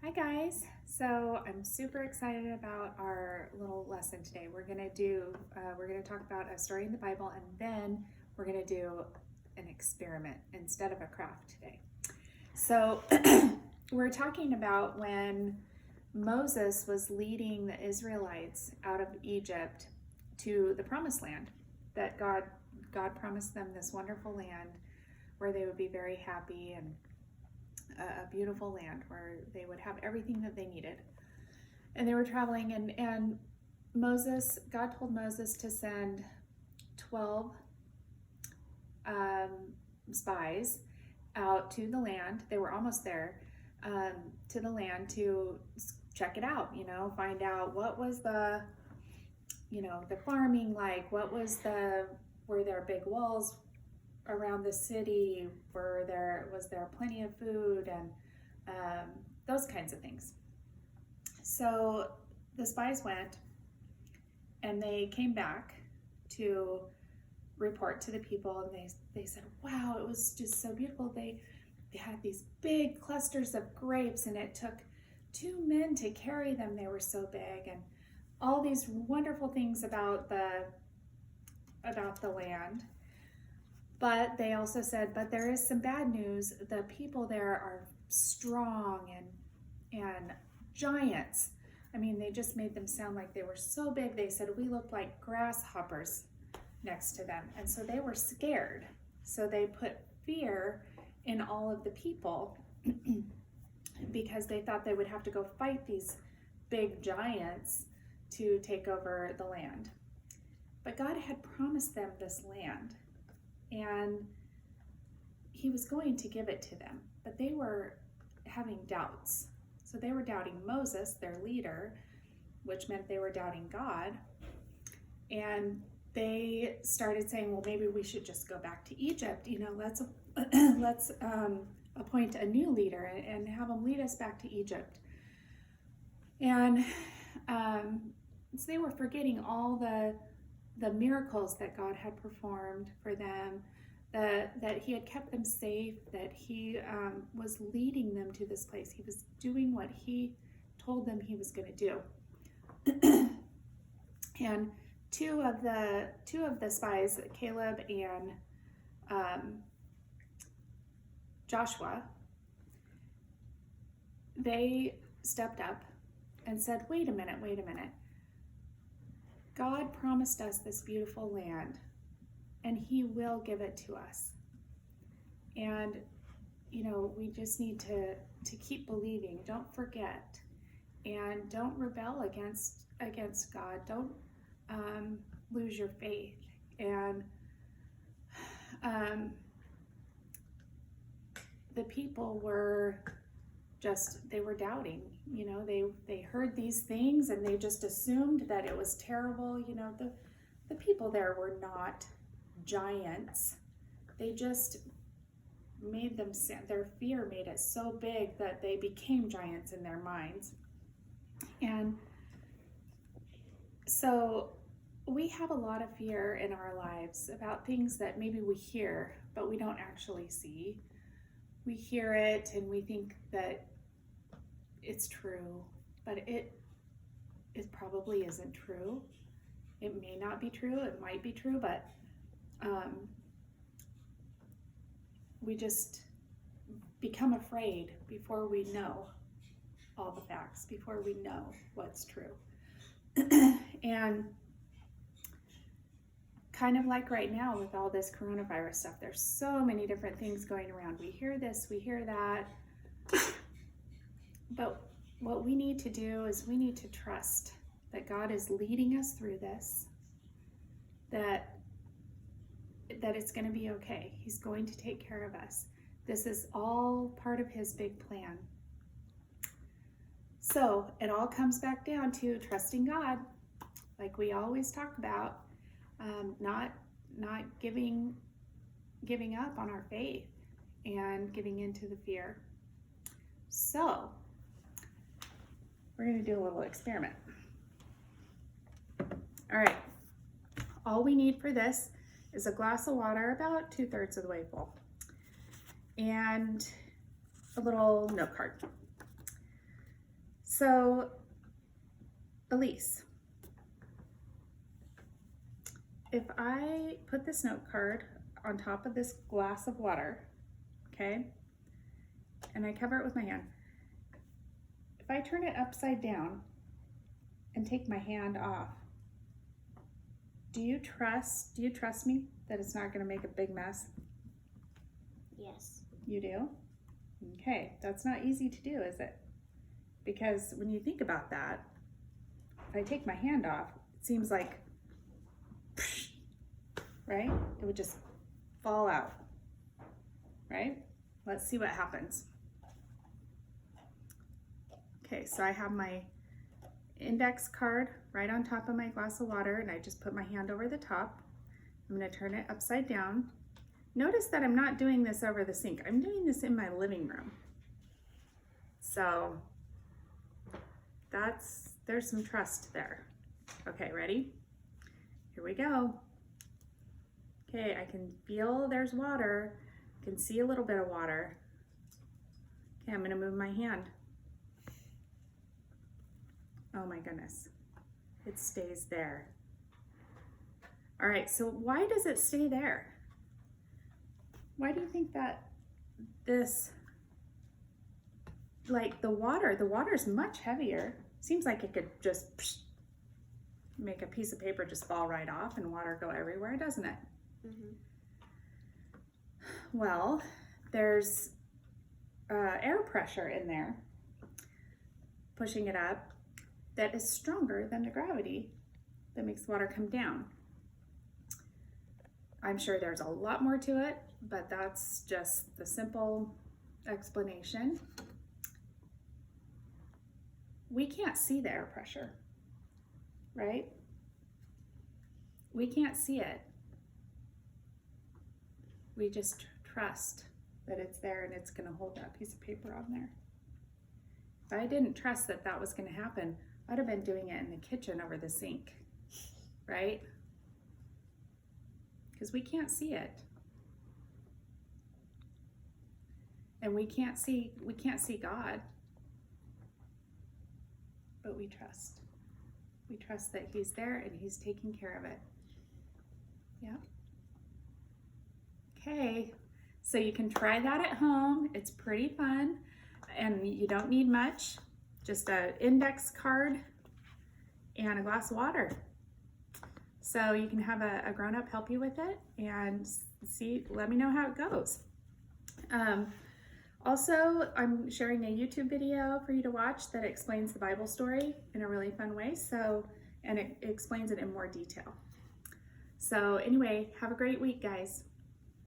Hi guys. So I'm super excited about our little lesson today. We're gonna talk about a story in the Bible, and then we're gonna do an experiment instead of a craft today. So we're talking about when Moses was leading the Israelites out of Egypt to the promised land, that God promised them this wonderful land where they would be very happy, and a beautiful land where they would have everything that they needed. And they were traveling, and God told Moses to send 12 spies out to the land. They were almost there, to the land to check it out, find out what was the farming like, were there big walls around the city, was there plenty of food, and those kinds of things. So the spies went, and they came back to report to the people, and they said, wow, it was just so beautiful. They had these big clusters of grapes, and it took 2 men to carry them. They were so big, and all these wonderful things about the land. But they also said, but there is some bad news. The people there are strong and giants. I mean, they just made them sound like they were so big. They said, we look like grasshoppers next to them. And so they were scared. So they put fear in all of the people because they thought they would have to go fight these big giants to take over the land. But God had promised them this land, and he was going to give it to them, but they were having doubts. So they were doubting Moses, their leader, which meant they were doubting God. And they started saying, well, maybe we should just go back to Egypt. Let's appoint a new leader and have him lead us back to Egypt. And so they were forgetting all the miracles that God had performed for them, that he had kept them safe, that he was leading them to this place. He was doing what he told them he was going to do. And two of the spies, Caleb and Joshua, they stepped up and said, wait a minute. God promised us this beautiful land, and he will give it to us. And, we just need to keep believing. Don't forget, and don't rebel against God. Don't lose your faith. And the people were they were doubting. They heard these things, and they just assumed that it was terrible. The people there were not giants. They just made them, their fear made it so big that they became giants in their minds. And so we have a lot of fear in our lives about things that maybe we hear, but we don't actually see. We hear it and we think that it's true, but it probably isn't true. It may not be true, it might be true, but we just become afraid before we know all the facts, before we know what's true. And kind of like right now with all this coronavirus stuff, there's so many different things going around. We hear this, we hear that. But what we need to do is we need to trust that God is leading us through this, that it's going to be okay. He's going to take care of us. This is all part of his big plan. So it all comes back down to trusting God, like we always talk about, not giving up on our faith and giving into the fear. So we're going to do a little experiment. All right. All we need for this is a glass of water about 2/3 of the way full, and a little note card. So, Elise, if I put this note card on top of this glass of water, okay, and I cover it with my hand, if I turn it upside down and take my hand off, do you trust me that it's not going to make a big mess? Yes. You do? Okay, that's not easy to do, is it? Because when you think about that, if I take my hand off, it seems like, right? It would just fall out, right? Let's see what happens. Okay, so I have my index card right on top of my glass of water, and I just put my hand over the top. I'm going to turn it upside down. Notice that I'm not doing this over the sink. I'm doing this in my living room. So there's some trust there. Okay, ready? Here we go. Okay, I can feel there's water. I can see a little bit of water. Okay, I'm going to move my hand. Oh my goodness, it stays there. All right, so why does it stay there? Why do you think that this, like the water's much heavier. Seems like it could just make a piece of paper just fall right off and water go everywhere, doesn't it? Mm-hmm. Well, there's air pressure in there pushing it up that is stronger than the gravity that makes water come down. I'm sure there's a lot more to it, but that's just the simple explanation. We can't see the air pressure, right? We can't see it. We just trust that it's there and it's going to hold that piece of paper on there. If I didn't trust that that was going to happen, I'd have been doing it in the kitchen over the sink, right? Because we can't see it. And we can't see God. But we trust. We trust that He's there and He's taking care of it. Yeah. Okay. So you can try that at home. It's pretty fun. And you don't need much. Just an index card and a glass of water. So you can have a grown-up help you with it and let me know how it goes. Also, I'm sharing a YouTube video for you to watch that explains the Bible story in a really fun way. And it explains it in more detail. So anyway, have a great week, guys.